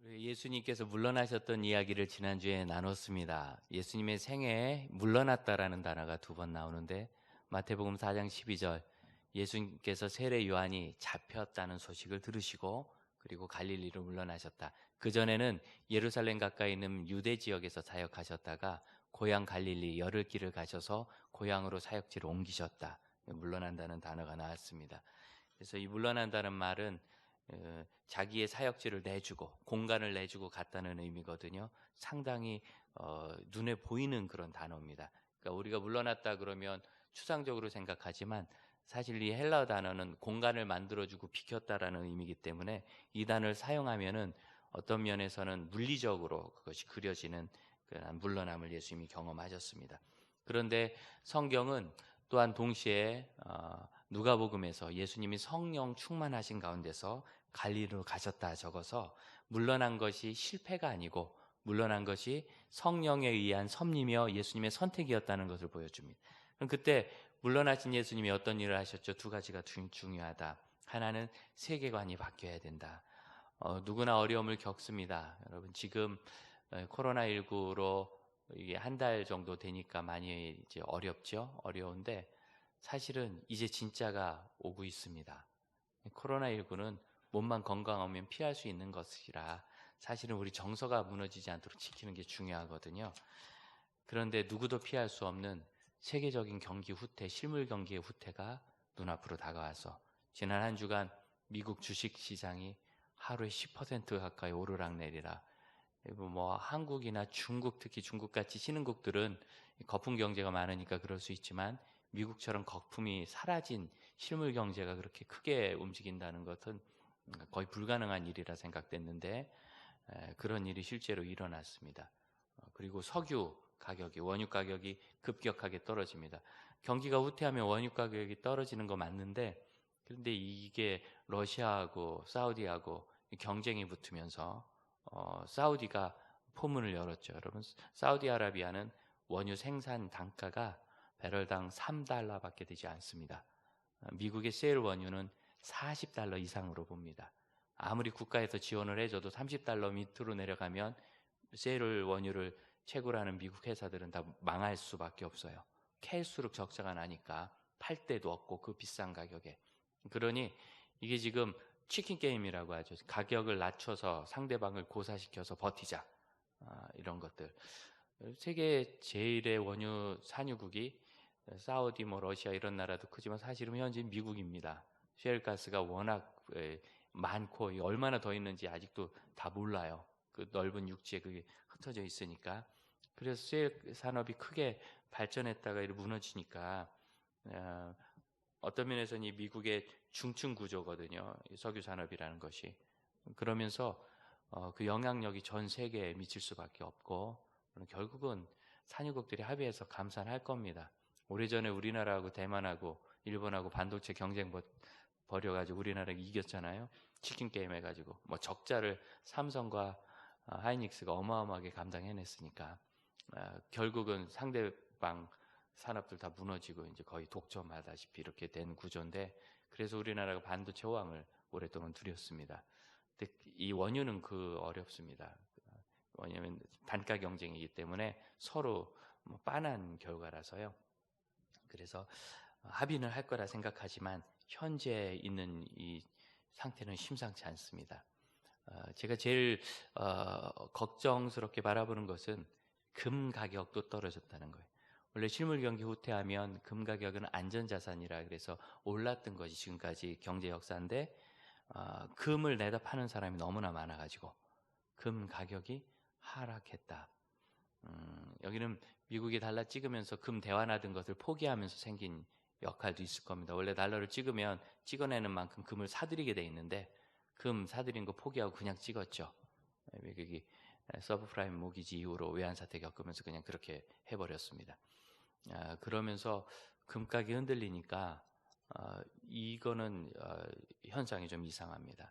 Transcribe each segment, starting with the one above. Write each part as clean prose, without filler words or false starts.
예수님께서 물러나셨던 이야기를 지난주에 나눴습니다. 예수님의 생애에 물러났다라는 단어가 두 번 나오는데 마태복음 4장 12절 예수님께서 세례 요한이 잡혔다는 소식을 들으시고 그리고 갈릴리로 물러나셨다. 그전에는 예루살렘 가까이 있는 유대 지역에서 사역하셨다가 고향 갈릴리 열흘길을 가셔서 고향으로 사역지를 옮기셨다. 물러난다는 단어가 나왔습니다. 그래서 이 물러난다는 말은 자기의 사역지를 내주고 공간을 내주고 갔다는 의미거든요. 상당히 눈에 보이는 그런 단어입니다. 그러니까 우리가 물러났다 그러면 추상적으로 생각하지만 사실 이 헬라어 단어는 공간을 만들어주고 비켰다라는 의미이기 때문에 이 단어를 사용하면은 어떤 면에서는 물리적으로 그것이 그려지는 그런 물러남을 예수님이 경험하셨습니다. 그런데 성경은 또한 동시에 누가복음에서 예수님이 성령 충만하신 가운데서 갈릴리로 가셨다 적어서 물러난 것이 실패가 아니고 물러난 것이 성령에 의한 섭리며 예수님의 선택이었다는 것을 보여줍니다. 그럼 그때 물러나신 예수님이 어떤 일을 하셨죠? 두 가지가 중요하다. 하나는 세계관이 바뀌어야 된다. 누구나 어려움을 겪습니다. 여러분 지금 코로나19로 이게 한 달 정도 되니까 많이 이제 어렵죠. 어려운데 사실은 이제 진짜가 오고 있습니다. 코로나19는 몸만 건강하면 피할 수 있는 것이라 사실은 우리 정서가 무너지지 않도록 지키는 게 중요하거든요. 그런데 누구도 피할 수 없는 세계적인 경기 후퇴, 실물 경기의 후퇴가 눈앞으로 다가와서 지난 한 주간 미국 주식 시장이 하루에 10% 가까이 오르락내리락. 뭐 한국이나 중국, 특히 중국같이 신흥국들은 거품 경제가 많으니까 그럴 수 있지만 미국처럼 거품이 사라진 실물 경제가 그렇게 크게 움직인다는 것은 거의 불가능한 일이라 생각됐는데 그런 일이 실제로 일어났습니다. 그리고 석유 가격이, 원유 가격이 급격하게 떨어집니다. 경기가 후퇴하면 원유 가격이 떨어지는 거 맞는데 그런데 이게 러시아하고 사우디하고 경쟁이 붙으면서 사우디가 포문을 열었죠. 여러분, 사우디아라비아는 원유 생산 단가가 배럴당 3달러밖에 되지 않습니다. 미국의 셰일 원유는 40달러 이상으로 봅니다. 아무리 국가에서 지원을 해줘도 30달러 밑으로 내려가면 셰일 원유를 채굴 하는 미국 회사들은 다 망할 수밖에 없어요. 캘수록 적자가 나니까 팔 데도 없고 그 비싼 가격에. 그러니 이게 지금 치킨 게임이라고 하죠. 가격을 낮춰서 상대방을 고사시켜서 버티자. 이런 것들. 세계 제일의 원유 산유국이 사우디, 러시아 이런 나라도 크지만 사실은 현재 미국입니다. 셰일가스가 워낙 많고 얼마나 더 있는지 아직도 다 몰라요. 그 넓은 육지에 그게 흩어져 있으니까. 그래서 셰일 산업이 크게 발전했다가 이렇게 무너지니까 어떤 면에서는 이 미국의 중층 구조거든요. 석유 산업이라는 것이. 그러면서 그 영향력이 전 세계에 미칠 수밖에 없고 결국은 산유국들이 합의해서 감산할 겁니다. 오래전에 우리나라하고 대만하고 일본하고 반도체 경쟁 벌여가지고 우리나라가 이겼잖아요. 치킨 게임 해가지고 뭐 적자를 삼성과 하이닉스가 어마어마하게 감당해냈으니까 결국은 상대방 산업들 다 무너지고 이제 거의 독점하다시피 이렇게 된 구조인데 그래서 우리나라가 반도체 호황을 오랫동안 누렸습니다. 근데 이 원유는 어렵습니다. 왜냐하면 단가 경쟁이기 때문에 서로 빤한 결과라서요. 그래서 합의는 할 거라 생각하지만 현재 있는 이 상태는 심상치 않습니다. 제가 제일 걱정스럽게 바라보는 것은 금 가격도 떨어졌다는 거예요. 원래 실물 경기 후퇴하면 금 가격은 안전자산이라 그래서 올랐던 것이 지금까지 경제 역사인데 금을 내다 파는 사람이 너무나 많아가지고 금 가격이 하락했다. 여기는 미국이 달러 찍으면서 금 대환하던 것을 포기하면서 생긴 역할도 있을 겁니다. 원래 달러를 찍으면 찍어내는 만큼 금을 사들이게 돼 있는데 금 사들인 거 포기하고 그냥 찍었죠. 미국이 서브프라임 모기지 이후로 외환사태 겪으면서 그냥 그렇게 해버렸습니다. 그러면서 금가격이 흔들리니까 이거는 현상이 좀 이상합니다.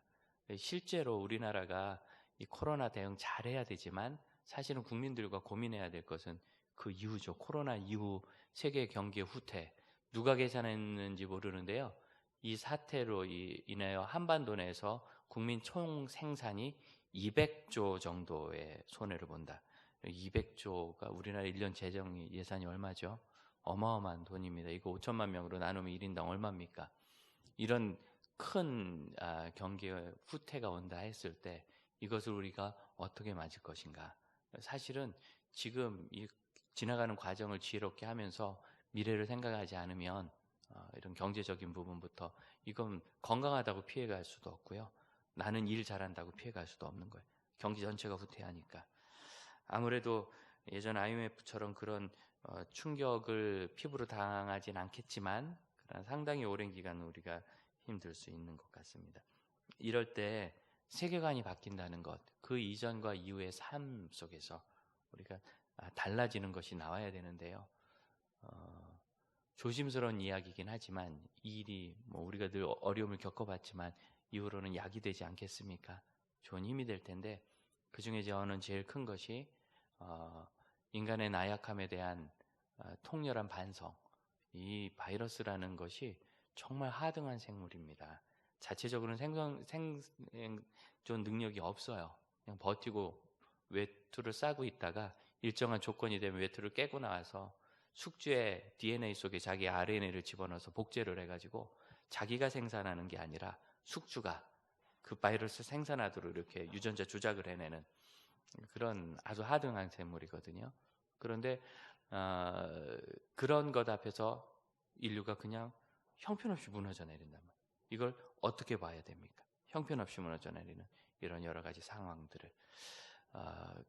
실제로 우리나라가 이 코로나 대응 잘해야 되지만 사실은 국민들과 고민해야 될 것은 그 이후죠. 코로나 이후 세계 경기의 후퇴. 누가 계산했는지 모르는데요. 이 사태로 인하여 한반도 내에서 국민 총 생산이 200조 정도의 손해를 본다. 200조가 우리나라 1년 재정 예산이 얼마죠? 어마어마한 돈입니다. 이거 5천만 명으로 나누면 1인당 얼마입니까? 이런 큰 경기의 후퇴가 온다 했을 때 이것을 우리가 어떻게 맞을 것인가? 사실은 지금 이 지나가는 과정을 지혜롭게 하면서 미래를 생각하지 않으면 이런 경제적인 부분부터 이건 건강하다고 피해갈 수도 없고요. 나는 일 잘한다고 피해갈 수도 없는 거예요. 경기 전체가 후퇴하니까. 아무래도 예전 IMF처럼 그런 충격을 피부로 당하진 않겠지만 상당히 오랜 기간 우리가 힘들 수 있는 것 같습니다. 이럴 때 세계관이 바뀐다는 것, 그 이전과 이후의 삶 속에서 우리가 달라지는 것이 나와야 되는데요. 조심스러운 이야기이긴 하지만 이 일이 우리가 늘 어려움을 겪어봤지만 이후로는 약이 되지 않겠습니까? 좋은 힘이 될 텐데 그 중에 저는 제일 큰 것이 인간의 나약함에 대한 통렬한 반성. 이 바이러스라는 것이 정말 하등한 생물입니다. 자체적으로는 생존 능력이 없어요. 그냥 버티고 외투를 싸고 있다가 일정한 조건이 되면 외투를 깨고 나와서 숙주의 DNA 속에 자기 RNA를 집어넣어서 복제를 해가지고 자기가 생산하는 게 아니라 숙주가 그 바이러스 생산하도록 이렇게 유전자 조작을 해내는 그런 아주 하등한 생물이거든요. 그런데 그런 것 앞에서 인류가 그냥 형편없이 무너져 내린단 말이에요. 이걸 어떻게 봐야 됩니까? 형편없이 무너져 내리는 이런 여러 가지 상황들을.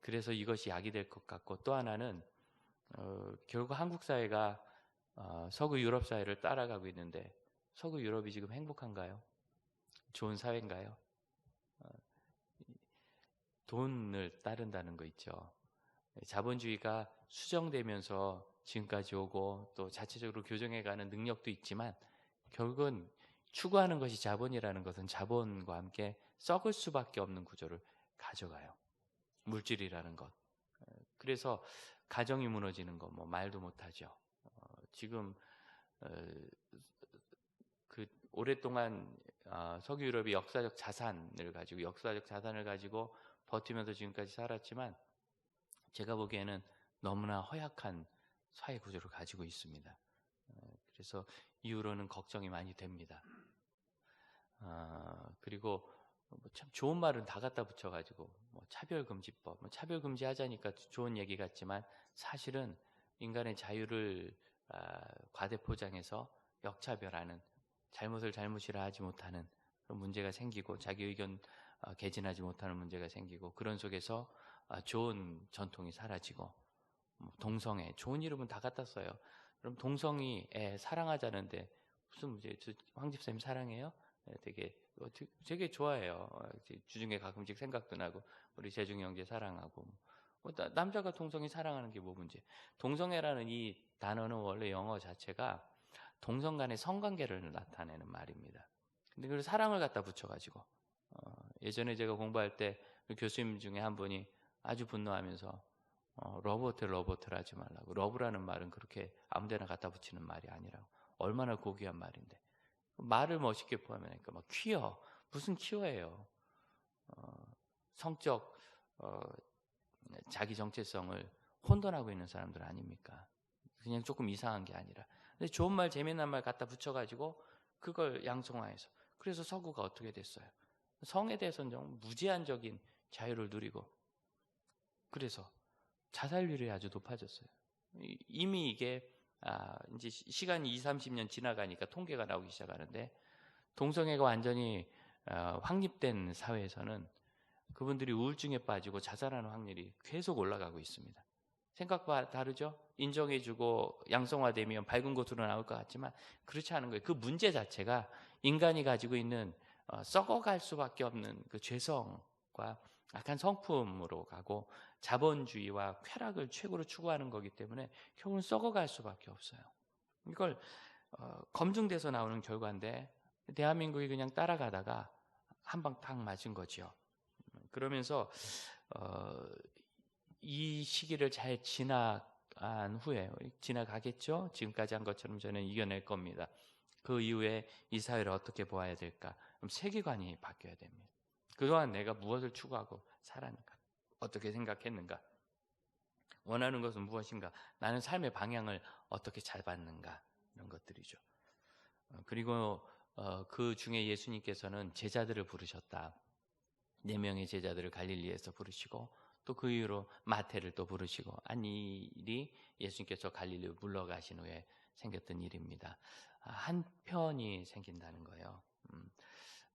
그래서 이것이 약이 될 것 같고, 또 하나는 결국 한국 사회가 서구 유럽 사회를 따라가고 있는데 서구 유럽이 지금 행복한가요? 좋은 사회인가요? 돈을 따른다는 거 있죠. 자본주의가 수정되면서 지금까지 오고 또 자체적으로 교정해가는 능력도 있지만 결국은 추구하는 것이 자본이라는 것은 자본과 함께 썩을 수밖에 없는 구조를 가져가요. 물질이라는 것. 그래서 가정이 무너지는 거 말도 못하죠. 지금 그 오랫동안 서구 유럽이 역사적 자산을 가지고 버티면서 지금까지 살았지만 제가 보기에는 너무나 허약한 사회 구조를 가지고 있습니다. 그래서 이후로는 걱정이 많이 됩니다. 그리고 참 좋은 말은 다 갖다 붙여가지고 차별금지법, 차별금지하자니까 좋은 얘기 같지만 사실은 인간의 자유를 과대포장해서 역차별하는 잘못을 잘못이라 하지 못하는 그런 문제가 생기고 자기 의견 개진하지 못하는 문제가 생기고 그런 속에서 좋은 전통이 사라지고 동성애 좋은 이름은 다 갖다 써요. 그럼 동성이 사랑하자는데 무슨 문제? 황 집사님 사랑해요? 되게 좋아해요. 주중에 가끔씩 생각도 나고 우리 재중 형제 사랑하고 남자가 동성이 사랑하는 게 뭐 문제? 동성애라는 이 단어는 원래 영어 자체가 동성 간의 성관계를 나타내는 말입니다. 근데 그걸 사랑을 갖다 붙여가지고 예전에 제가 공부할 때 교수님 중에 한 분이 아주 분노하면서 러브호텔 하지 말라고. 러브라는 말은 그렇게 아무데나 갖다 붙이는 말이 아니라고. 얼마나 고귀한 말인데 말을 멋있게 포함하니까 퀴어 무슨 퀴어예요. 성적 자기 정체성을 혼돈하고 있는 사람들 아닙니까? 그냥 조금 이상한 게 아니라 근데 좋은 말 재미난 말 갖다 붙여가지고 그걸 양성화해서 그래서 서구가 어떻게 됐어요? 성에 대해서는 좀 무제한적인 자유를 누리고 그래서 자살률이 아주 높아졌어요. 이미 이게 이제 시간이 20-30년 지나가니까 통계가 나오기 시작하는데 동성애가 완전히 확립된 사회에서는 그분들이 우울증에 빠지고 자살하는 확률이 계속 올라가고 있습니다. 생각과 다르죠? 인정해주고 양성화되면 밝은 곳으로 나올 것 같지만 그렇지 않은 거예요. 그 문제 자체가 인간이 가지고 있는 썩어갈 수밖에 없는 그 죄성과 약한 성품으로 가고 자본주의와 쾌락을 최고로 추구하는 거기 때문에 결국은 썩어갈 수밖에 없어요. 이걸 검증돼서 나오는 결과인데 대한민국이 그냥 따라가다가 한 방 탁 맞은 거죠. 그러면서 이 시기를 잘 지나간 후에 지나가겠죠. 지금까지 한 것처럼 저는 이겨낼 겁니다. 그 이후에 이 사회를 어떻게 보아야 될까? 그럼 세계관이 바뀌어야 됩니다. 그동안 내가 무엇을 추구하고 살았는가? 어떻게 생각했는가? 원하는 것은 무엇인가? 나는 삶의 방향을 어떻게 잡았는가? 이런 것들이죠. 그리고 그 중에 예수님께서는 제자들을 부르셨다. 4명의 제자들을 갈릴리에서 부르시고 또 그 이후로 마태를 또 부르시고 한 일이 예수님께서 갈릴리로 물러가신 후에 생겼던 일입니다. 한 편이 생긴다는 거예요.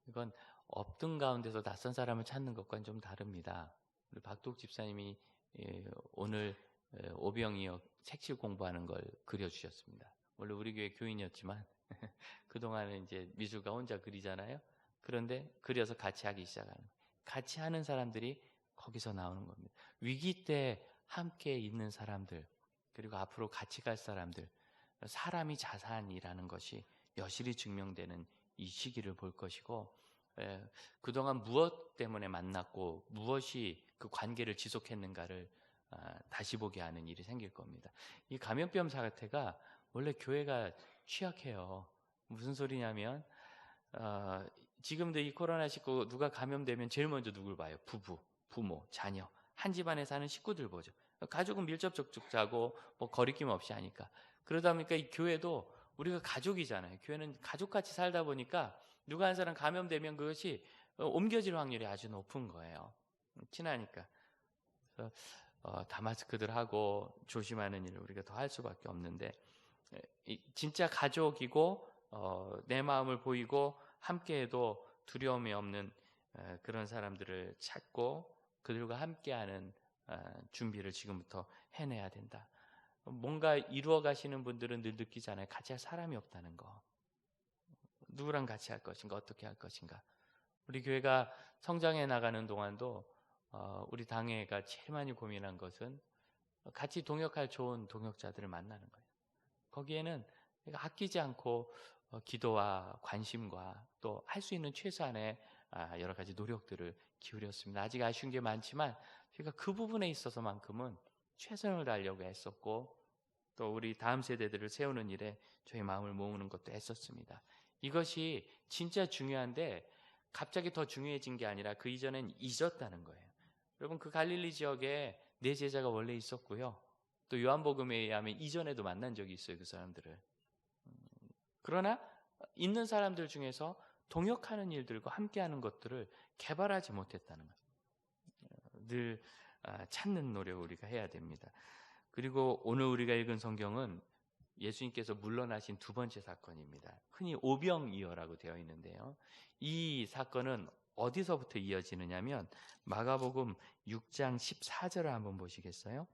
이건 없던 가운데서 낯선 사람을 찾는 것과는 좀 다릅니다. 우리 박독 집사님이 오늘 오병이어 색칠 공부하는 걸 그려주셨습니다. 원래 우리 교회 교인이었지만 그동안은 이제 미술가 혼자 그리잖아요. 그런데 그려서 같이 하기 시작하는 거예요. 같이 하는 사람들이 거기서 나오는 겁니다. 위기 때 함께 있는 사람들, 그리고 앞으로 같이 갈 사람들, 사람이 자산이라는 것이 여실히 증명되는 이 시기를 볼 것이고, 그동안 무엇 때문에 만났고 무엇이 그 관계를 지속했는가를 다시 보게 하는 일이 생길 겁니다. 이 감염병 사태가 원래 교회가 취약해요. 무슨 소리냐면 지금도 이 코로나19 누가 감염되면 제일 먼저 누굴 봐요? 부모, 자녀, 한 집안에 사는 식구들 보죠. 가족은 밀접 접촉자고 뭐 거리낌 없이 하니까. 그러다 보니까 이 교회도 우리가 가족이잖아요. 교회는 가족같이 살다 보니까 누가 한 사람 감염되면 그것이 옮겨질 확률이 아주 높은 거예요. 친하니까. 그래서 다마스크들 하고 조심하는 일을 우리가 더 할 수밖에 없는데, 진짜 가족이고 내 마음을 보이고 함께해도 두려움이 없는 그런 사람들을 찾고 그들과 함께하는 준비를 지금부터 해내야 된다. 뭔가 이루어 가시는 분들은 늘 느끼잖아요. 같이 할 사람이 없다는 거. 누구랑 같이 할 것인가, 어떻게 할 것인가. 우리 교회가 성장해 나가는 동안도 우리 당회가 제일 많이 고민한 것은 같이 동역할 좋은 동역자들을 만나는 거예요. 거기에는 아끼지 않고 기도와 관심과 또 할 수 있는 최소한의 여러 가지 노력들을 기울였습니다. 아직 아쉬운 게 많지만 저희가 그 부분에 있어서만큼은 최선을 다하려고 했었고, 또 우리 다음 세대들을 세우는 일에 저희 마음을 모으는 것도 했었습니다. 이것이 진짜 중요한데 갑자기 더 중요해진 게 아니라 그 이전엔 잊었다는 거예요. 여러분, 그 갈릴리 지역에 4제자가 원래 있었고요. 또 요한복음에 의하면 이전에도 만난 적이 있어요, 그 사람들을. 그러나 있는 사람들 중에서 동역하는 일들과 함께하는 것들을 개발하지 못했다는 거예요. 늘 찾는 노력을 우리가 해야 됩니다. 그리고 오늘 우리가 읽은 성경은 예수님께서 물러나신 두 번째 사건입니다. 흔히 오병이어라고 되어 있는데요. 이 사건은 어디서부터 이어지느냐면 마가복음 6장 14절을 한번 보시겠어요?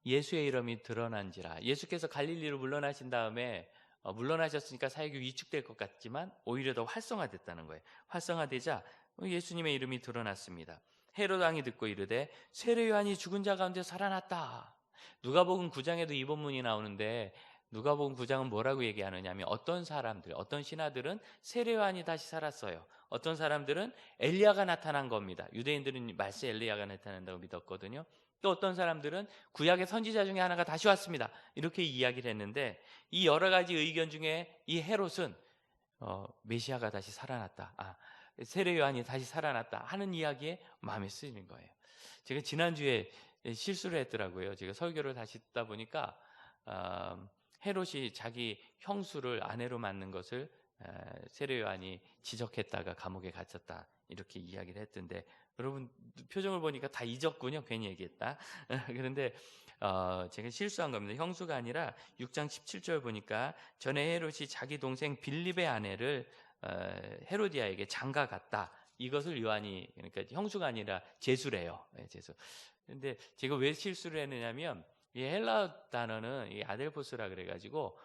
예수의 이름이 드러난지라. 예수께서 갈릴리로 물러나신 다음에 물러나셨으니까 사역이 위축될 것 같지만 오히려 더 활성화됐다는 거예요. 활성화되자 예수님의 이름이 드러났습니다. 헤롯 왕이 듣고 이르되 세례 요한이 죽은 자 가운데 살아났다. 누가복음 9장에도 이 본문이 나오는데 누가복음 9장은 뭐라고 얘기하느냐 하면 어떤 사람들, 어떤 신하들은 세례 요한이 다시 살았어요. 어떤 사람들은 엘리야가 나타난 겁니다. 유대인들은 말세 엘리야가 나타난다고 믿었거든요. 또 어떤 사람들은 구약의 선지자 중에 하나가 다시 왔습니다. 이렇게 이야기를 했는데 이 여러 가지 의견 중에 이 헤롯은 메시아가 다시 살아났다. 세례 요한이 다시 살아났다 하는 이야기에 마음에 쓰이는 거예요. 제가 지난주에 실수를 했더라고요. 제가 설교를 다시 듣다 보니까 헤롯이 자기 형수를 아내로 맞는 것을 세례 요한이 지적했다가 감옥에 갇혔다 이렇게 이야기를 했던데 여러분 표정을 보니까 다 잊었군요. 괜히 얘기했다. 그런데 제가 실수한 겁니다. 형수가 아니라 6장 17절 보니까 전에 헤롯이 자기 동생 빌립의 아내를 헤로디아에게 장가갔다. 이것을 요한이 그러니까 형수가 아니라 제수래요. 제수. 그런데 제가 왜 실수를 했느냐면 이 헬라 단어는 이 아델포스라 그래가지고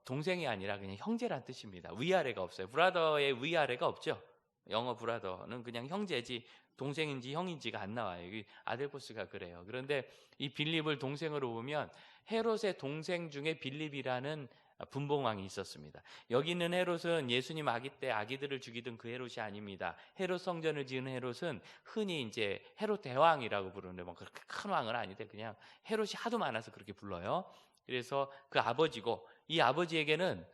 동생이 아니라 그냥 형제란 뜻입니다. 위아래가 없어요. 브라더의 위아래가 없죠. 영어 브라더는 그냥 형제지 동생인지 형인지가 안 나와요. 여기 아델포스가 그래요. 그런데 이 빌립을 동생으로 보면 헤롯의 동생 중에 빌립이라는 분봉왕이 있었습니다. 여기 있는 헤롯은 예수님 아기 때 아기들을 죽이던 그 헤롯이 아닙니다. 헤롯 성전을 지은 헤롯은 흔히 이제 헤롯 대왕이라고 부르는데 뭐 그렇게 큰 왕은 아닌데 그냥 헤롯이 하도 많아서 그렇게 불러요. 그래서 그 아버지고 이 아버지에게는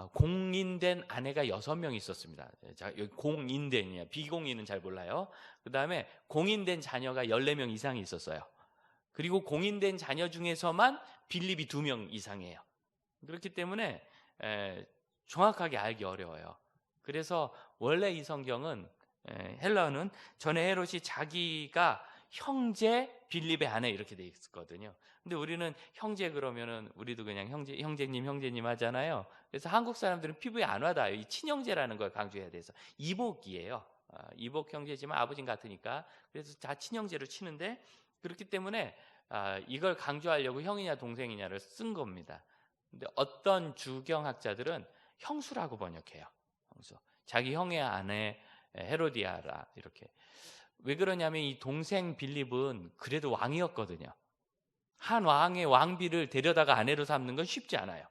공인된 아내가 6명 있었습니다. 자, 여기 공인된이야. 비공인은 잘 몰라요. 그 다음에 공인된 자녀가 14명 이상이 있었어요. 그리고 공인된 자녀 중에서만 빌립이 2명 이상이에요. 그렇기 때문에 정확하게 알기 어려워요. 그래서 원래 이 성경은 헬라어는 전에 헤롯이 자기가 형제 빌립의 아내 이렇게 돼 있거든요. 근데 우리는 형제 그러면은 우리도 그냥 형제님 하잖아요. 그래서 한국 사람들은 피부에 안 와닿아요. 이 친형제라는 걸 강조해야 돼서 이복이에요. 이복 형제지만 아버지는 같으니까 그래서 다 친형제로 치는데 그렇기 때문에 이걸 강조하려고 형이냐 동생이냐를 쓴 겁니다. 근데 어떤 주경학자들은 형수라고 번역해요. 형수. 자기 형의 아내 헤로디아라 이렇게. 왜 그러냐면 이 동생 빌립은 그래도 왕이었거든요. 한 왕의 왕비를 데려다가 아내로 삼는 건 쉽지 않아요.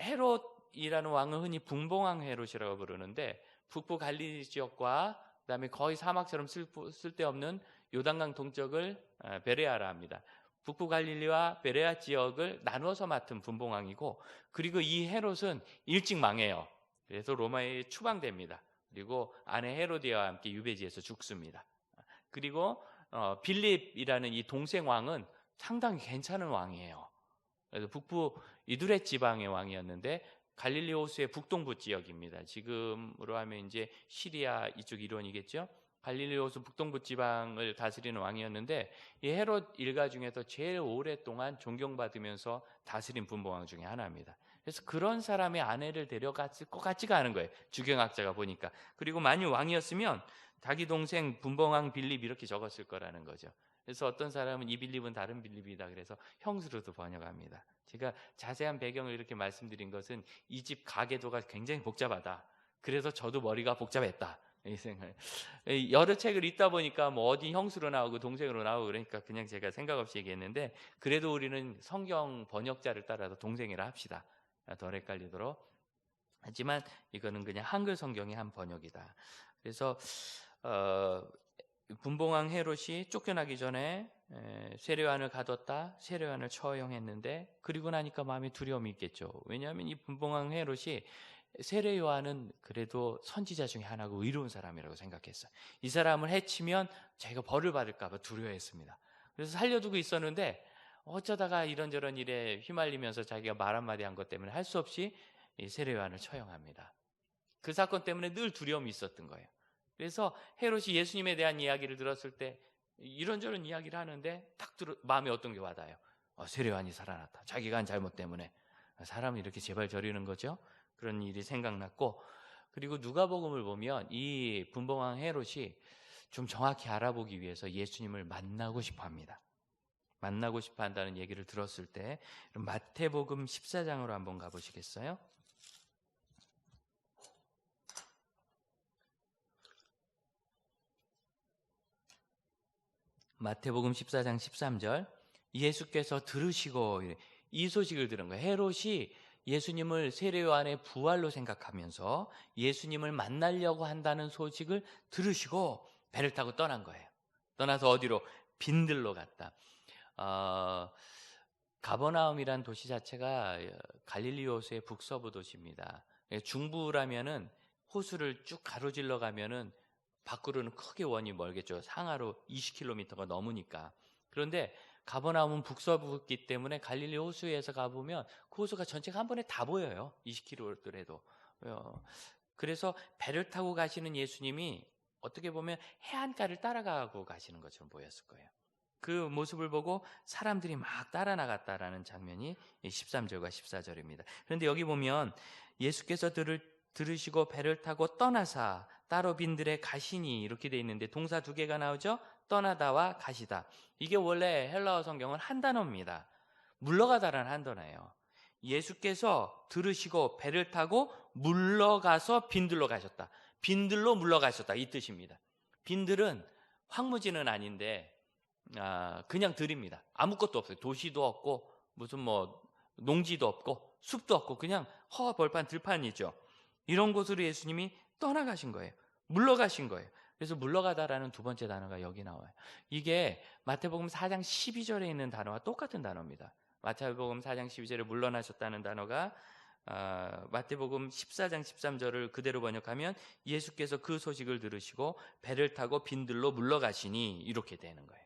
헤롯이라는 왕은 흔히 분봉왕 헤롯이라고 부르는데 북부 갈릴리 지역과 그다음에 거의 사막처럼 쓸데없는 요단강 동쪽을 베레아라 합니다. 북부 갈릴리와 베레아 지역을 나누어서 맡은 분봉왕이고 그리고 이 헤롯은 일찍 망해요. 그래서 로마에 추방됩니다. 그리고 아내 헤로디아와 함께 유배지에서 죽습니다. 그리고 빌립이라는 이 동생 왕은 상당히 괜찮은 왕이에요. 그래서 북부 이두렛 지방의 왕이었는데 갈릴리 호수의 북동부 지역입니다. 지금으로 하면 이제 시리아 이쪽 일원이겠죠. 갈릴리 호수 북동부 지방을 다스리는 왕이었는데 이 헤롯 일가 중에서 제일 오랫동안 존경받으면서 다스린 분봉왕 중에 하나입니다. 그래서 그런 사람의 아내를 데려갔을 것 같지가 않은 거예요. 주경학자가 보니까. 그리고 만일 왕이었으면 자기 동생 분봉왕 빌립 이렇게 적었을 거라는 거죠. 그래서 어떤 사람은 이 빌립은 다른 빌립이다 그래서 형수로도 번역합니다. 제가 자세한 배경을 이렇게 말씀드린 것은 이 집 가계도가 굉장히 복잡하다. 그래서 저도 머리가 복잡했다. 이 생각. 여러 책을 읽다 보니까 뭐 어디 형수로 나오고 동생으로 나오고 그러니까 그냥 제가 생각 없이 얘기했는데 그래도 우리는 성경 번역자를 따라서 동생이라 합시다. 덜 헷갈리도록. 하지만 이거는 그냥 한글 성경의 한 번역이다. 그래서 분봉왕 헤롯이 쫓겨나기 전에 세례요한을 가뒀다. 세례요한을 처형했는데 그리고 나니까 마음에 두려움이 있겠죠. 왜냐하면 이 분봉왕 헤롯이 세례요한은 그래도 선지자 중에 하나고 의로운 사람이라고 생각했어요. 이 사람을 해치면 자기가 벌을 받을까 봐 두려워했습니다. 그래서 살려두고 있었는데 어쩌다가 이런저런 일에 휘말리면서 자기가 말 한마디 한 것 때문에 할 수 없이 세례요한을 처형합니다. 그 사건 때문에 늘 두려움이 있었던 거예요. 그래서 헤롯이 예수님에 대한 이야기를 들었을 때 이런저런 이야기를 하는데 딱 마음에 어떤 게 와닿아요. 세례요한이 살아났다. 자기가 한 잘못 때문에. 사람이 이렇게 제발 저리는 거죠. 그런 일이 생각났고 그리고 누가복음을 보면 이 분봉왕 헤롯이 좀 정확히 알아보기 위해서 예수님을 만나고 싶어 합니다. 만나고 싶어 한다는 얘기를 들었을 때 마태복음 14장으로 한번 가보시겠어요? 마태복음 14장 13절 예수께서 들으시고 이 소식을 들은 거예요. 헤롯이 예수님을 세례요한의 부활로 생각하면서 예수님을 만나려고 한다는 소식을 들으시고 배를 타고 떠난 거예요. 떠나서 어디로? 빈들로 갔다. 가버나움이란 도시 자체가 갈릴리 호수의 북서부 도시입니다. 중부라면은 호수를 쭉 가로질러 가면은 밖으로는 크게 원이 멀겠죠. 상하로 20km가 넘으니까. 그런데 가버나움은 북서부이기 때문에 갈릴리 호수에서 가보면 그 호수가 전체가 한 번에 다 보여요. 20km더라도. 그래서 배를 타고 가시는 예수님이 어떻게 보면 해안가를 따라가고 가시는 것처럼 보였을 거예요. 그 모습을 보고 사람들이 막 따라 나갔다라는 장면이 13절과 14절입니다. 그런데 여기 보면 예수께서 들으시고 배를 타고 떠나사 따로 빈들에 가시니 이렇게 돼 있는데 동사 2개가 나오죠. 떠나다와 가시다. 이게 원래 헬라어 성경은 한 단어입니다. 물러가다라는 한 단어예요. 예수께서 들으시고 배를 타고 물러가서 빈들로 가셨다. 빈들로 물러가셨다 이 뜻입니다. 빈들은 황무지는 아닌데 그냥 들입니다. 아무것도 없어요. 도시도 없고 무슨 뭐 농지도 없고 숲도 없고 그냥 벌판 들판이죠. 이런 곳으로 예수님이 떠나가신 거예요. 물러가신 거예요. 그래서 물러가다라는 두 번째 단어가 여기 나와요. 이게 마태복음 4장 12절에 있는 단어와 똑같은 단어입니다. 마태복음 4장 12절에 물러나셨다는 단어가 마태복음 14장 13절을 그대로 번역하면 예수께서 그 소식을 들으시고 배를 타고 빈들로 물러가시니 이렇게 되는 거예요.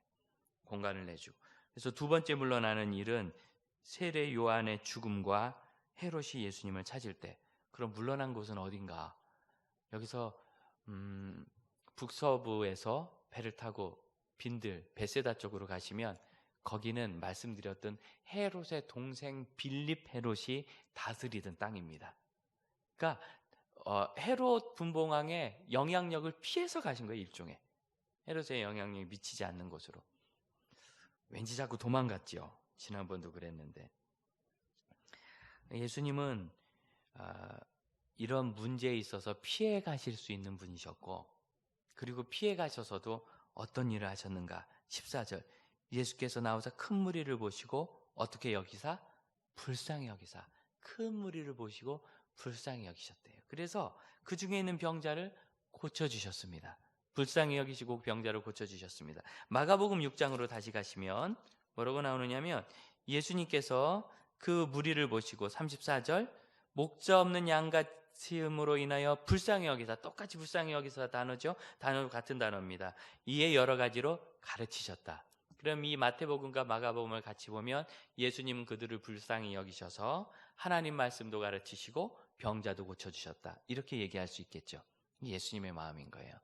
공간을 내주고. 그래서 두 번째 물러나는 일은 세례 요한의 죽음과 헤롯이 예수님을 찾을 때, 그럼 물러난 곳은 어딘가? 여기서 북서부에서 배를 타고 빈들 베세다 쪽으로 가시면 거기는 말씀드렸던 헤롯의 동생 빌립 헤롯이 다스리던 땅입니다. 그러니까 헤롯 분봉왕의 영향력을 피해서 가신 거예요. 일종의 헤롯의 영향력이 미치지 않는 곳으로. 왠지 자꾸 도망갔죠. 지난번도 그랬는데. 예수님은 이런 문제에 있어서 피해 가실 수 있는 분이셨고, 그리고 피해 가셔서도 어떤 일을 하셨는가? 14절 예수께서 나오사 큰 무리를 보시고 어떻게 여기사? 불쌍히 여기사. 큰 무리를 보시고 불쌍히 여기셨대요. 그래서 그 중에 있는 병자를 고쳐주셨습니다. 불쌍히 여기시고 병자를 고쳐주셨습니다. 마가복음 6장으로 다시 가시면 뭐라고 나오느냐면, 예수님께서 그 무리를 보시고 34절 목자 없는 양같음으로 인하여 불쌍히 여기사, 똑같이 불쌍히 여기사 단어죠. 단어 같은 단어입니다. 이에 여러 가지로 가르치셨다. 그럼 이 마태복음과 마가복음을 같이 보면 예수님은 그들을 불쌍히 여기셔서 하나님 말씀도 가르치시고 병자도 고쳐주셨다. 이렇게 얘기할 수 있겠죠. 예수님의 마음인 거예요.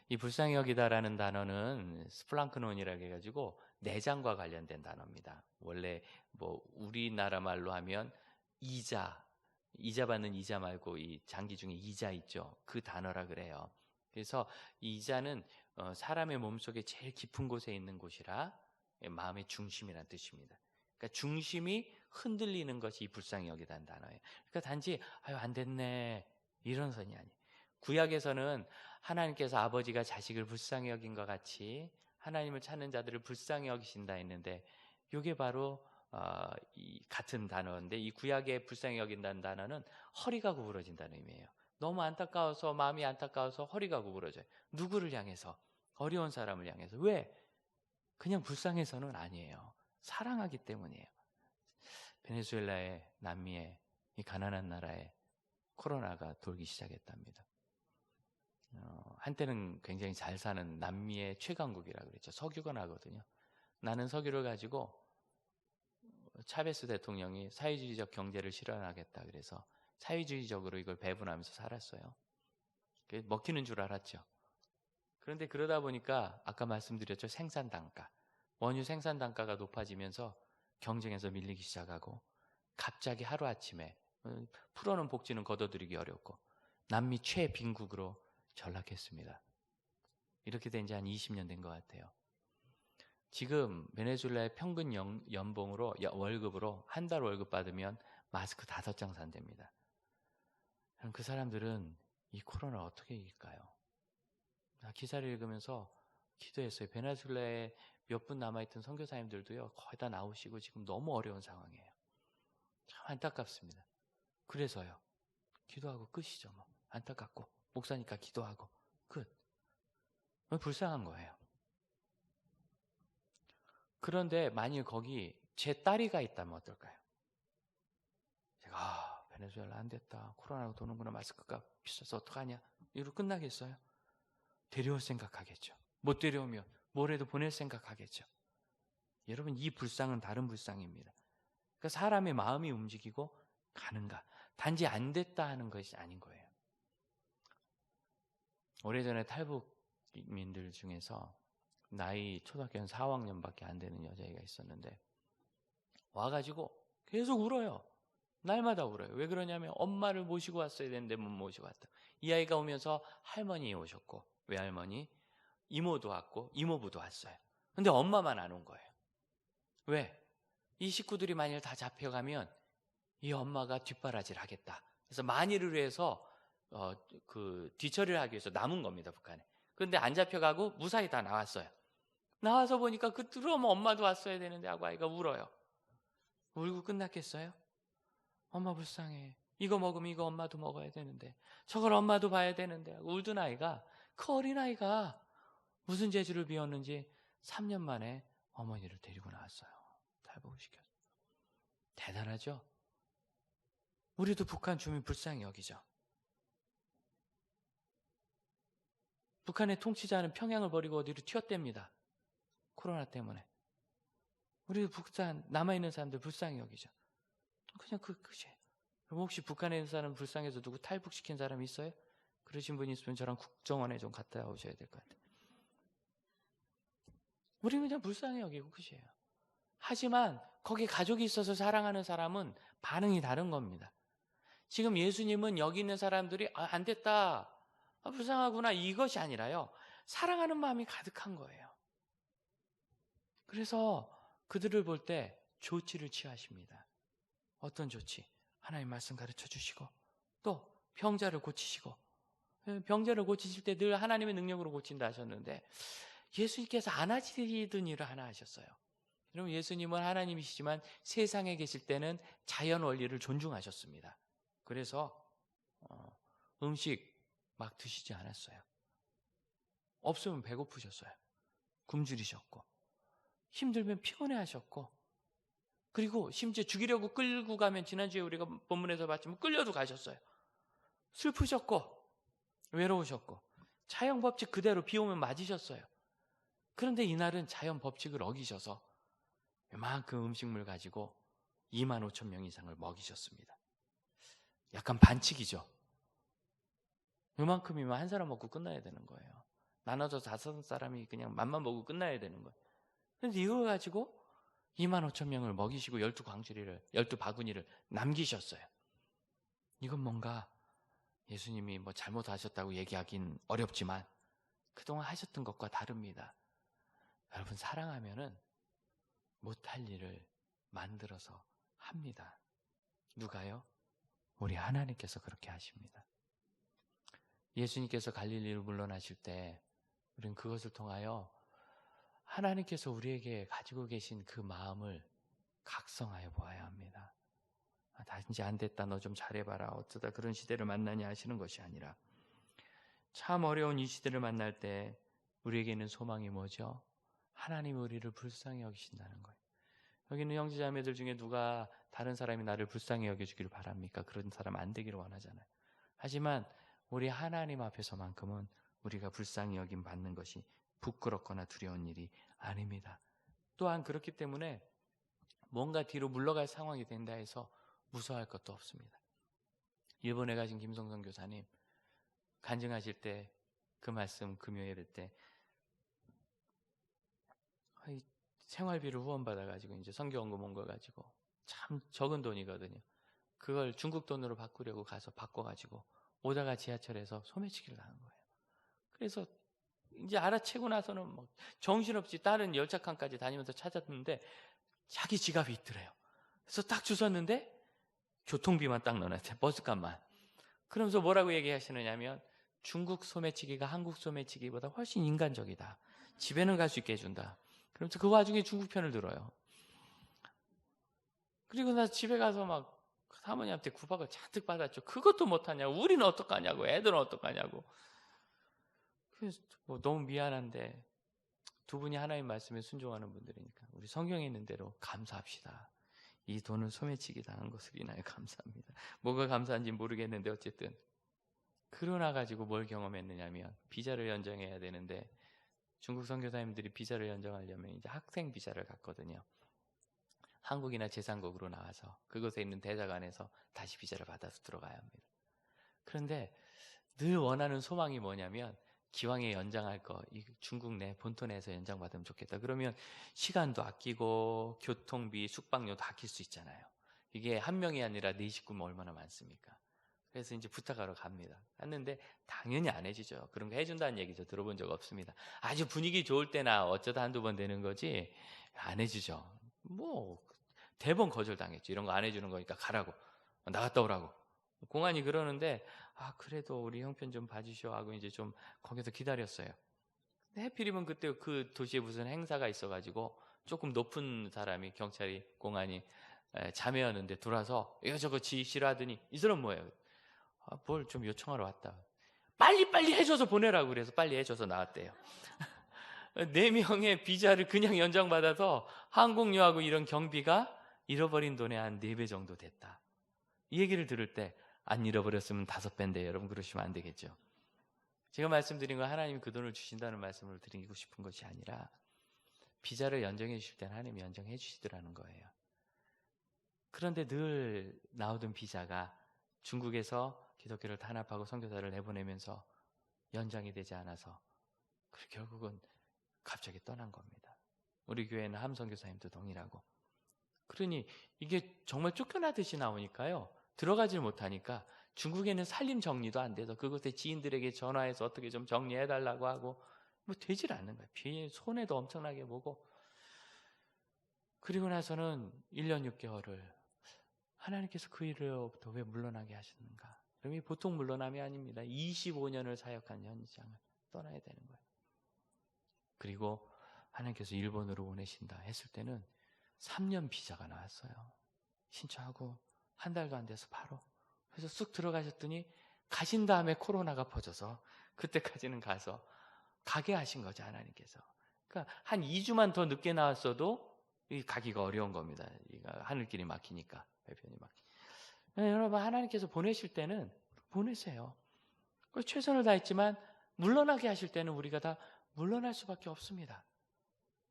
이 불쌍히 여기다라는 단어는 스플랑크논이라고 해가지고 내장과 관련된 단어입니다. 원래 뭐 우리나라 말로 하면 이자 받는 이자 말고 이 장기 중에 이자 있죠. 그 단어라 그래요. 그래서 이 이자는 사람의 몸속에 제일 깊은 곳에 있는 곳이라 마음의 중심이라는 뜻입니다. 그러니까 중심이 흔들리는 것이 이 불쌍히 여기다는 단어예요. 그러니까 단지 아유 안 됐네 이런 선이 아니에요. 구약에서는 하나님께서 아버지가 자식을 불쌍히 여긴 것 같이 하나님을 찾는 자들을 불쌍히 여기신다 했는데, 이게 바로 이 같은 단어인데, 이 구약의 불쌍히 여긴다는 단어는 허리가 구부러진다는 의미예요. 너무 안타까워서, 마음이 안타까워서 허리가 구부러져요. 누구를 향해서? 어려운 사람을 향해서. 왜? 그냥 불쌍해서는 아니에요. 사랑하기 때문이에요. 베네수엘라의, 남미의 이 가난한 나라에 코로나가 돌기 시작했답니다. 한때는 굉장히 잘 사는 남미의 최강국이라고 그랬죠. 석유가 나거든요. 나는 석유를 가지고 차베스 대통령이 사회주의적 경제를 실현하겠다 그래서 사회주의적으로 이걸 배분하면서 살았어요. 먹히는 줄 알았죠. 그런데 그러다 보니까 아까 말씀드렸죠. 생산 단가, 원유 생산 단가가 높아지면서 경쟁에서 밀리기 시작하고, 갑자기 하루아침에 풀어놓은 복지는 걷어들이기 어렵고 남미 최빈국으로 전락했습니다. 이렇게 된 지 한 20년 된 것 같아요. 지금 베네수엘라의 평균 연봉으로 월급으로 한 달 월급 받으면 마스크 5장 산답니다. 그 사람들은 이 코로나 어떻게 이길까요? 기사를 읽으면서 기도했어요. 베네수엘라에 몇 분 남아있던 선교사님들도요 거의 다 나오시고 지금 너무 어려운 상황이에요. 참 안타깝습니다. 그래서요 기도하고 끝이죠. 뭐 안타깝고 목사니까 기도하고 끝. 불쌍한 거예요. 그런데 만일 거기 제 딸이가 있다면 어떨까요? 제가 베네수엘라 안 됐다. 코로나가 도는구나. 마스크값 비싸서 어떡하냐. 이러고 끝나겠어요? 데려올 생각하겠죠. 못 데려오면 뭐라도 보낼 생각하겠죠. 여러분 이 불쌍은 다른 불쌍입니다. 그러니까 사람의 마음이 움직이고 가는가. 단지 안 됐다 하는 것이 아닌 거예요. 오래전에 탈북민들 중에서 나이 초등학교 한 4학년밖에 안 되는 여자애가 있었는데 와가지고 계속 울어요. 날마다 울어요. 왜 그러냐면 엄마를 모시고 왔어야 되는데 못 모시고 왔다. 이 아이가 오면서 할머니 오셨고 외할머니, 이모도 왔고 이모부도 왔어요. 근데 엄마만 안 온 거예요. 왜? 이 식구들이 만일 다 잡혀가면 이 엄마가 뒷바라지를 하겠다. 그래서 만일을 위해서 그 뒤처리를 하기 위해서 남은 겁니다, 북한에. 그런데 안 잡혀가고 무사히 다 나왔어요. 나와서 보니까 그 들어오면 엄마도 왔어야 되는데 하고 아이가 울어요. 울고 끝났겠어요? 엄마 불쌍해. 이거 먹으면 이거 엄마도 먹어야 되는데 저걸 엄마도 봐야 되는데 하고 울던 아이가, 그 어린아이가 무슨 재주를 비웠는지 3년 만에 어머니를 데리고 나왔어요. 탈북을 시켰어요. 대단하죠? 우리도 북한 주민 불쌍히 여기죠. 북한의 통치자는 평양을 버리고 어디로 튀었답니다. 코로나 때문에. 우리도 북한 남아있는 사람들 불쌍히 여기죠. 그냥 그것이에요. 그럼 혹시 북한에 있는 사람 불쌍해서 누구 탈북시킨 사람 있어요? 그러신 분이 있으면 저랑 국정원에 좀 갔다 오셔야 될 것 같아요. 우리는 그냥 불쌍히 여기고 끝이에요. 하지만 거기 가족이 있어서 사랑하는 사람은 반응이 다른 겁니다. 지금 예수님은 여기 있는 사람들이 안 됐다, 불쌍하구나, 이것이 아니라요, 사랑하는 마음이 가득한 거예요. 그래서 그들을 볼 때 조치를 취하십니다. 어떤 조치? 하나님 말씀 가르쳐 주시고, 또 병자를 고치시고, 병자를 고치실 때 늘 하나님의 능력으로 고친다 하셨는데 예수님께서 안 하시던 일을 하나 하셨어요. 여러분, 예수님은 하나님이시지만 세상에 계실 때는 자연 원리를 존중하셨습니다. 그래서 음식 막 드시지 않았어요. 없으면 배고프셨어요. 굶주리셨고, 힘들면 피곤해 하셨고, 그리고 심지어 죽이려고 끌고 가면, 지난주에 우리가 본문에서 봤지만 끌려도 가셨어요. 슬프셨고 외로우셨고, 자연 법칙 그대로 비 오면 맞으셨어요. 그런데 이날은 자연 법칙을 어기셔서 이만큼 음식물 가지고 25,000명 이상을 먹이셨습니다. 약간 반칙이죠. 이만큼이면 한 사람 먹고 끝나야 되는 거예요. 나눠서 5사람이 그냥 맘만 먹고 끝나야 되는 거예요. 그런데 이걸 가지고 25,000명을 먹이시고 12바구니를 남기셨어요. 이건 뭔가 예수님이 뭐 잘못하셨다고 얘기하긴 어렵지만 그동안 하셨던 것과 다릅니다. 여러분, 사랑하면은 못할 일을 만들어서 합니다. 누가요? 우리 하나님께서 그렇게 하십니다. 예수님께서 갈릴리로 물러나실 때 우리는 그것을 통하여 하나님께서 우리에게 가지고 계신 그 마음을 각성하여 보아야 합니다. 단지 안 됐다, 너 좀 잘해봐라, 어쩌다 그런 시대를 만나냐 하시는 것이 아니라, 참 어려운 이 시대를 만날 때 우리에게는 소망이 뭐죠? 하나님이 우리를 불쌍히 여기신다는 거예요. 여기는 형제자매들 중에 누가 다른 사람이 나를 불쌍히 여겨주기를 바랍니까? 그런 사람 안 되기를 원하잖아요. 하지만 우리 하나님 앞에서만큼은 우리가 불쌍히 여김 받는 것이 부끄럽거나 두려운 일이 아닙니다. 또한 그렇기 때문에 뭔가 뒤로 물러갈 상황이 된다 해서 무서워할 것도 없습니다. 일본에 가신 김성성 교사님 간증하실 때 그 말씀 금요일 때 생활비를 후원받아가지고 이제 선교원금 온 거 가지고, 참 적은 돈이거든요. 그걸 중국 돈으로 바꾸려고 가서 바꿔가지고 오다가 지하철에서 소매치기를 당한 거예요. 그래서 이제 알아채고 나서는 막 정신없이 다른 열차 칸까지 다니면서 찾았는데 자기 지갑이 있더래요. 그래서 딱 주웠는데 교통비만 딱 넣어놨어요. 버스값만. 그러면서 뭐라고 얘기하시느냐면, 중국 소매치기가 한국 소매치기보다 훨씬 인간적이다. 집에는 갈 수 있게 해준다. 그러면서 그 와중에 중국 편을 들어요. 그리고 나 집에 가서 막 사모님한테 구박을 잔뜩 받았죠. 그것도 못하냐고, 우리는 어떡하냐고, 애들은 어떡하냐고. 그래서 뭐 너무 미안한데 두 분이 하나님 말씀에 순종하는 분들이니까 우리 성경에 있는 대로 감사합시다. 이 돈은 소매치기 당한 것을 인하여 감사합니다. 뭐가 감사한지 모르겠는데 어쨌든 그러나 가지고 뭘 경험했느냐면, 비자를 연장해야 되는데 중국 선교사님들이 비자를 연장하려면 이제 학생 비자를 갖거든요. 한국이나 제3국으로 나와서 그곳에 있는 대사관에서 다시 비자를 받아서 들어가야 합니다. 그런데 늘 원하는 소망이 뭐냐면, 기왕에 연장할 거 이 중국 내 본토 내에서 연장받으면 좋겠다. 그러면 시간도 아끼고 교통비, 숙박료도 아낄 수 있잖아요. 이게 한 명이 아니라 4 식구면 얼마나 많습니까? 그래서 이제 부탁하러 갑니다. 갔는데 당연히 안 해주죠. 그런 거 해준다는 얘기죠. 들어본 적 없습니다. 아주 분위기 좋을 때나 어쩌다 한두 번 되는 거지 안 해주죠. 뭐 대번 거절당했죠. 이런 거 안 해주는 거니까 가라고, 나갔다 오라고. 공안이 그러는데 그래도 우리 형편 좀 봐주셔 하고 이제 좀 거기서 기다렸어요. 근데 해필이면 그때 그 도시에 무슨 행사가 있어가지고 조금 높은 사람이, 경찰이, 공안이 자매였는데 들어와서 이거 저거 지 싫어하더니, 이 사람 뭐예요? 뭘 좀 요청하러 왔다. 빨리 해줘서 보내라고 그래서 빨리 해줘서 나왔대요. 4명의 비자를 그냥 연장받아서 항공료하고 이런 경비가 잃어버린 돈의 한 4배 정도 됐다. 이 얘기를 들을 때 안 잃어버렸으면 5배인데 여러분 그러시면 안 되겠죠. 제가 말씀드린 건 하나님이 그 돈을 주신다는 말씀을 드리고 싶은 것이 아니라 비자를 연정해 주실 때는 하나님이 연정해 주시더라는 거예요. 그런데 늘 나오던 비자가 중국에서 기독교를 탄압하고 선교사를 내보내면서 연장이 되지 않아서 결국은 갑자기 떠난 겁니다. 우리 교회는 함 선교사님도 동일하고. 그러니 이게 정말 쫓겨나듯이 나오니까요. 들어가질 못하니까 중국에는 살림 정리도 안 돼서 그곳에 지인들에게 전화해서 어떻게 좀 정리해달라고 하고 뭐 되질 않는 거예요. 손해도 엄청나게 보고. 그리고 나서는 1년 6개월을 하나님께서 그 일로부터 왜 물러나게 하셨는가? 그럼 이 보통 물러남이 아닙니다. 25년을 사역한 현장을 떠나야 되는 거예요. 그리고 하나님께서 일본으로 보내신다 했을 때는 3년 비자가 나왔어요. 신청하고 한 달도 안 돼서 바로. 그래서 쑥 들어가셨더니 가신 다음에 코로나가 퍼져서 그때까지는 가서 가게 하신 거죠, 하나님께서. 그러니까 한 2주만 더 늦게 나왔어도 가기가 어려운 겁니다. 하늘길이 막히니까, 배편이 막히니까. 여러분, 하나님께서 보내실 때는 보내세요. 최선을 다했지만 물러나게 하실 때는 우리가 다 물러날 수밖에 없습니다.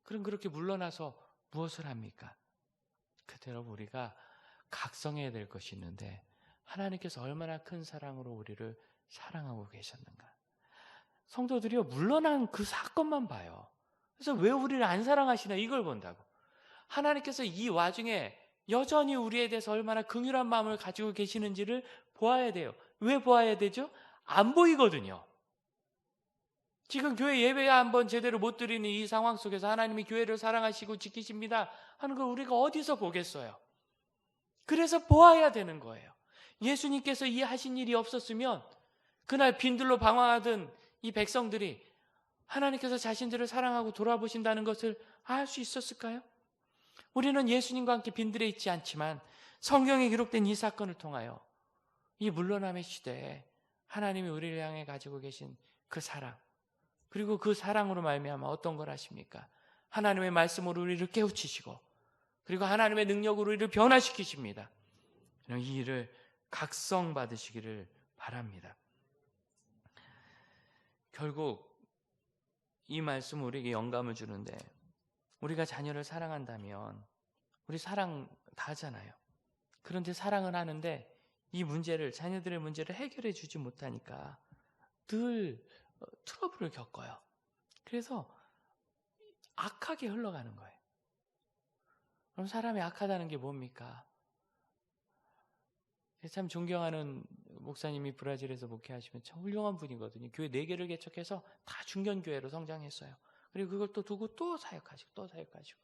그럼 그렇게 물러나서 무엇을 합니까? 그대로 우리가 각성해야 될 것이 있는데 하나님께서 얼마나 큰 사랑으로 우리를 사랑하고 계셨는가. 성도들이요, 물러난 그 사건만 봐요. 그래서 왜 우리를 안 사랑하시나 이걸 본다고. 하나님께서 이 와중에 여전히 우리에 대해서 얼마나 긍휼한 마음을 가지고 계시는지를 보아야 돼요. 왜 보아야 되죠? 안 보이거든요. 지금 교회 예배 한번 제대로 못 드리는 이 상황 속에서 하나님이 교회를 사랑하시고 지키십니다 하는 걸 우리가 어디서 보겠어요? 그래서 보아야 되는 거예요. 예수님께서 이 하신 일이 없었으면 그날 빈들로 방황하던 이 백성들이 하나님께서 자신들을 사랑하고 돌아보신다는 것을 알 수 있었을까요? 우리는 예수님과 함께 빈들에 있지 않지만 성경에 기록된 이 사건을 통하여 이 물러남의 시대에 하나님이 우리를 향해 가지고 계신 그 사랑, 그리고 그 사랑으로 말미암아 어떤 걸 하십니까? 하나님의 말씀으로 우리를 깨우치시고 그리고 하나님의 능력으로 우리를 변화시키십니다. 이 일을 각성받으시기를 바랍니다. 결국 이 말씀은 우리에게 영감을 주는데 우리가 자녀를 사랑한다면 우리 사랑 다 하잖아요. 그런데 사랑을 하는데 이 문제를, 자녀들의 문제를 해결해 주지 못하니까 늘 트러블을 겪어요. 그래서 악하게 흘러가는 거예요. 그럼 사람이 악하다는 게 뭡니까? 참 존경하는 목사님이 브라질에서 목회하시면 참 훌륭한 분이거든요. 교회 4개를 개척해서 다 중견교회로 성장했어요. 그리고 그걸 또 두고 또 사역하시고 또 사역하시고.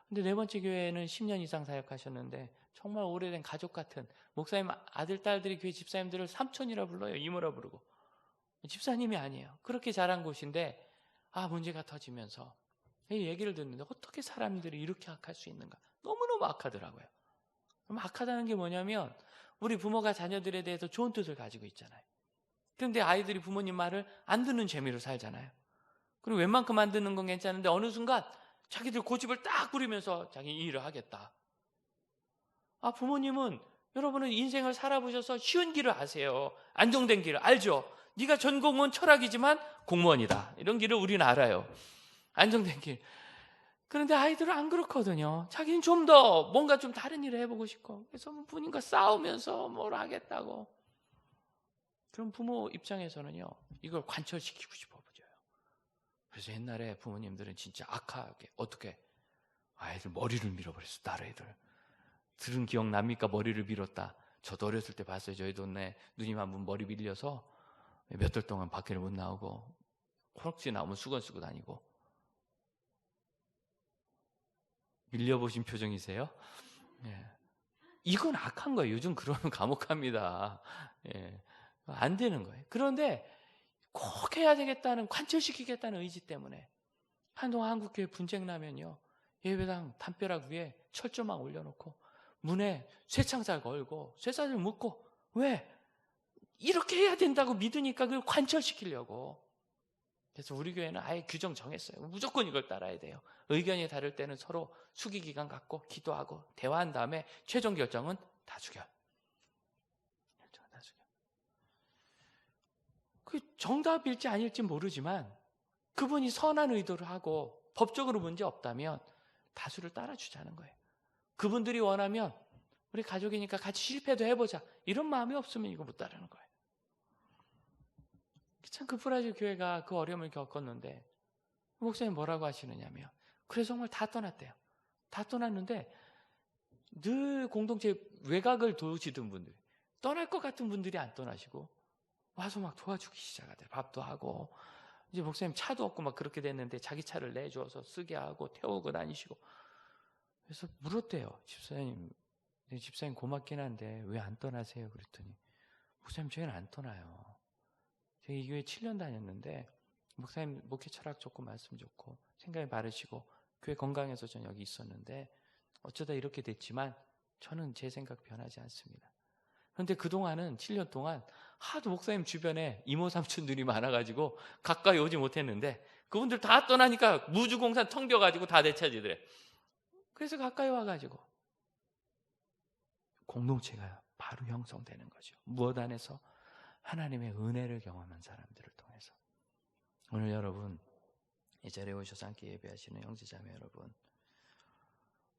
근데 4번째 교회는 10년 이상 사역하셨는데 정말 오래된 가족 같은 목사님 아들, 딸들이 교회 집사님들을 삼촌이라 불러요. 이모라 부르고. 집사님이 아니에요. 그렇게 자란 곳인데 문제가 터지면서 이 얘기를 듣는데 어떻게 사람들이 이렇게 악할 수 있는가. 너무너무 악하더라고요. 그럼 악하다는 게 뭐냐면 우리 부모가 자녀들에 대해서 좋은 뜻을 가지고 있잖아요. 그런데 아이들이 부모님 말을 안 듣는 재미로 살잖아요. 그리고 웬만큼 안 듣는 건 괜찮은데 어느 순간 자기들 고집을 딱 부리면서 자기 일을 하겠다. 부모님은 여러분은 인생을 살아보셔서 쉬운 길을 아세요. 안정된 길을 알죠. 네가 전공은 철학이지만 공무원이다. 이런 길을 우리는 알아요. 안정된 길. 그런데 아이들은 안 그렇거든요. 자기는 좀 더 뭔가 좀 다른 일을 해보고 싶고 그래서 부모님과 싸우면서 뭘 하겠다고. 그럼 부모 입장에서는요. 이걸 관철시키고 싶어 보여요. 그래서 옛날에 부모님들은 진짜 악하게 어떻게 아이들 머리를 밀어버렸어. 딸 애들. 들은 기억 납니까? 머리를 밀었다. 저도 어렸을 때 봤어요. 저희 동네 누님 한 분 머리 밀려서 몇 달 동안 밖에 못 나오고 호럭지 나오면 수건 쓰고 다니고. 밀려보신 표정이세요? 예. 이건 악한 거예요. 요즘 그러면 감옥합니다. 예. 안 되는 거예요. 그런데 꼭 해야 되겠다는, 관철시키겠다는 의지 때문에 한동안 한국교회 분쟁 나면요, 예배당 담벼락 위에 철조망 올려놓고 문에 쇠창살 걸고 쇠사슬 묶고. 왜? 이렇게 해야 된다고 믿으니까 그걸 관철시키려고. 그래서 우리 교회는 아예 규정 정했어요. 무조건 이걸 따라야 돼요. 의견이 다를 때는 서로 수기기간 갖고 기도하고 대화한 다음에 최종 결정은 다수결. 그 정답일지 아닐지 모르지만 그분이 선한 의도를 하고 법적으로 문제 없다면 다수를 따라주자는 거예요. 그분들이 원하면 우리 가족이니까 같이 실패도 해보자, 이런 마음이 없으면 이거 못 따르는 거예요. 참 그 브라질 교회가 그 어려움을 겪었는데 목사님 뭐라고 하시느냐면, 그래서 정말 다 떠났대요. 다 떠났는데 늘 공동체 외곽을 도우시던 분들, 떠날 것 같은 분들이 안 떠나시고 와서 막 도와주기 시작하대요. 밥도 하고, 이제 목사님 차도 없고 막 그렇게 됐는데 자기 차를 내주어서 쓰게 하고 태우고 다니시고. 그래서 물었대요. 집사님, 네, 집사님 고맙긴 한데 왜 안 떠나세요? 그랬더니, 목사님 저희는 안 떠나요. 저희 이 교회 7년 다녔는데 목사님 목회 철학 좋고 말씀 좋고 생각이 바르시고 교회 건강해서 전 여기 있었는데 어쩌다 이렇게 됐지만 저는 제 생각 변하지 않습니다. 그런데 그동안은 7년 동안 하도 목사님 주변에 이모 삼촌들이 많아가지고 가까이 오지 못했는데 그분들 다 떠나니까 무주공산 텅겨가지고 다 되찾이더래. 그래서 가까이 와가지고 공동체가 바로 형성되는 거죠. 무엇 안에서? 하나님의 은혜를 경험한 사람들을 통해서. 오늘 여러분, 이 자리에 오셔서 함께 예배하시는 형제자매 여러분,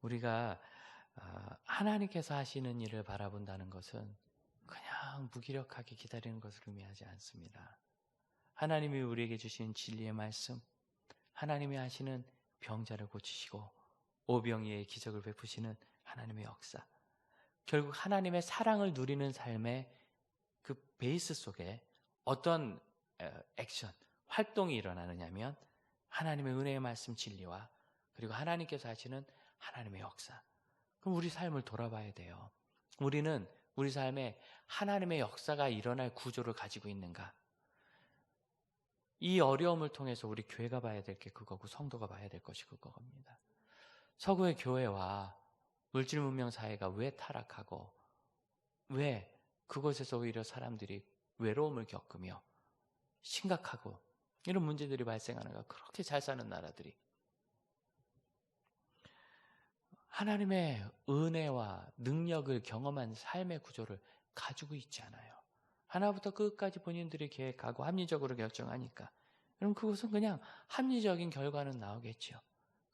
우리가 하나님께서 하시는 일을 바라본다는 것은 그냥 무기력하게 기다리는 것을 의미하지 않습니다. 하나님이 우리에게 주신 진리의 말씀, 하나님이 하시는 병자를 고치시고 오병이의 기적을 베푸시는 하나님의 역사, 결국 하나님의 사랑을 누리는 삶의 그 베이스 속에 어떤 액션, 활동이 일어나느냐면 하나님의 은혜의 말씀 진리와 그리고 하나님께서 하시는 하나님의 역사. 그럼 우리 삶을 돌아봐야 돼요. 우리는 우리 삶에 하나님의 역사가 일어날 구조를 가지고 있는가? 이 어려움을 통해서 우리 교회가 봐야 될 게 그거고 성도가 봐야 될 것이 그거입니다. 서구의 교회와 물질 문명 사회가 왜 타락하고 왜 그곳에서 오히려 사람들이 외로움을 겪으며 심각하고 이런 문제들이 발생하는가? 그렇게 잘 사는 나라들이 하나님의 은혜와 능력을 경험한 삶의 구조를 가지고 있지 않아요. 하나부터 끝까지 본인들이 계획하고 합리적으로 결정하니까, 그럼 그것은 그냥 합리적인 결과는 나오겠죠.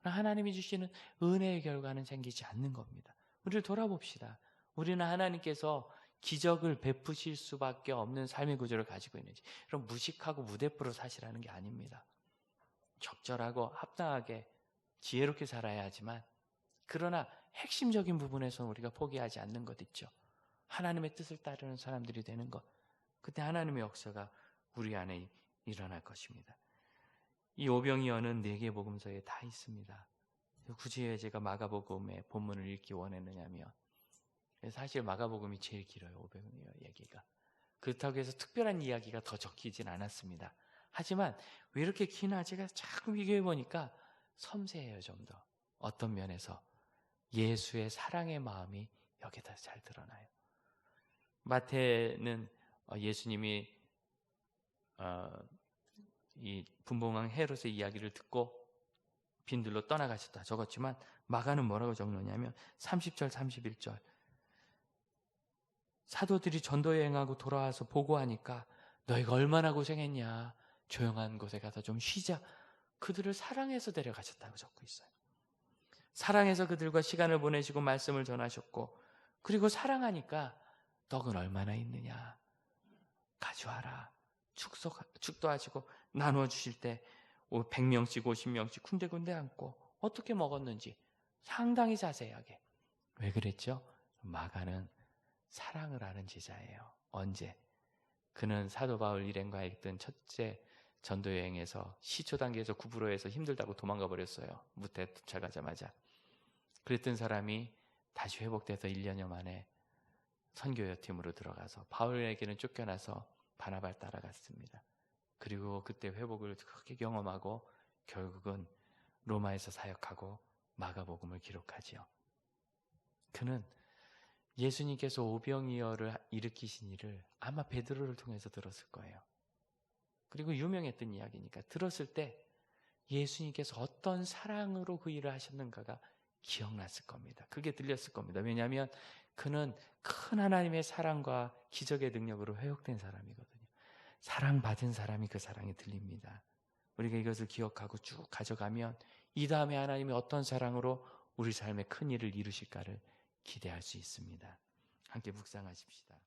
하나님이 주시는 은혜의 결과는 생기지 않는 겁니다. 우리를 돌아봅시다. 우리는 하나님께서 기적을 베푸실 수밖에 없는 삶의 구조를 가지고 있는지, 그럼 무식하고 무대포로 사시라는 게 아닙니다. 적절하고 합당하게 지혜롭게 살아야 하지만, 그러나 핵심적인 부분에서는 우리가 포기하지 않는 것 있죠. 하나님의 뜻을 따르는 사람들이 되는 것, 그때 하나님의 역사가 우리 안에 일어날 것입니다. 이 오병이어는 4개 복음서에 다 있습니다. 굳이 왜 제가 마가복음의 본문을 읽기 원했느냐면, 사실 마가복음이 제일 길어요. 오병이어 얘기가. 그렇다고 해서 특별한 이야기가 더 적히진 않았습니다. 하지만 왜 이렇게 기나 제가 자꾸 비교해 보니까 섬세해요. 좀 더. 어떤 면에서 예수의 사랑의 마음이 여기다 잘 드러나요. 마태는 예수님이 이 분봉왕 헤롯의 이야기를 듣고 빈들로 떠나가셨다 적었지만, 마가는 뭐라고 적느냐면 30절 31절, 사도들이 전도 여행하고 돌아와서 보고하니까 너희가 얼마나 고생했냐, 조용한 곳에 가서 좀 쉬자. 그들을 사랑해서 데려가셨다고 적고 있어요. 사랑해서 그들과 시간을 보내시고 말씀을 전하셨고, 그리고 사랑하니까 떡은 얼마나 있느냐, 가져와라. 축도하시고 나누어 주실 때 100명씩 50명씩 군데군데 앉고 어떻게 먹었는지 상당히 자세하게. 왜 그랬죠? 마가는 사랑을 하는 제자예요. 언제? 그는 사도 바울 일행과 했던 첫째 전도 여행에서 시초 단계에서 구부로에서 힘들다고 도망가 버렸어요. 무태 도착하자마자. 그랬던 사람이 다시 회복돼서 1년여 만에 선교여 팀으로 들어가서 바울에게는 쫓겨나서 바나바를 따라갔습니다. 그리고 그때 회복을 크게 경험하고 결국은 로마에서 사역하고 마가복음을 기록하지요. 그는 예수님께서 오병이어를 일으키신 일을 아마 베드로를 통해서 들었을 거예요. 그리고 유명했던 이야기니까 들었을 때 예수님께서 어떤 사랑으로 그 일을 하셨는가가 기억났을 겁니다. 그게 들렸을 겁니다. 왜냐하면 그는 큰 하나님의 사랑과 기적의 능력으로 회복된 사람이거든요. 사랑받은 사람이 그 사랑에 들립니다. 우리가 이것을 기억하고 쭉 가져가면 이 다음에 하나님이 어떤 사랑으로 우리 삶에 큰 일을 이루실까를 기대할 수 있습니다. 함께 묵상하십시다.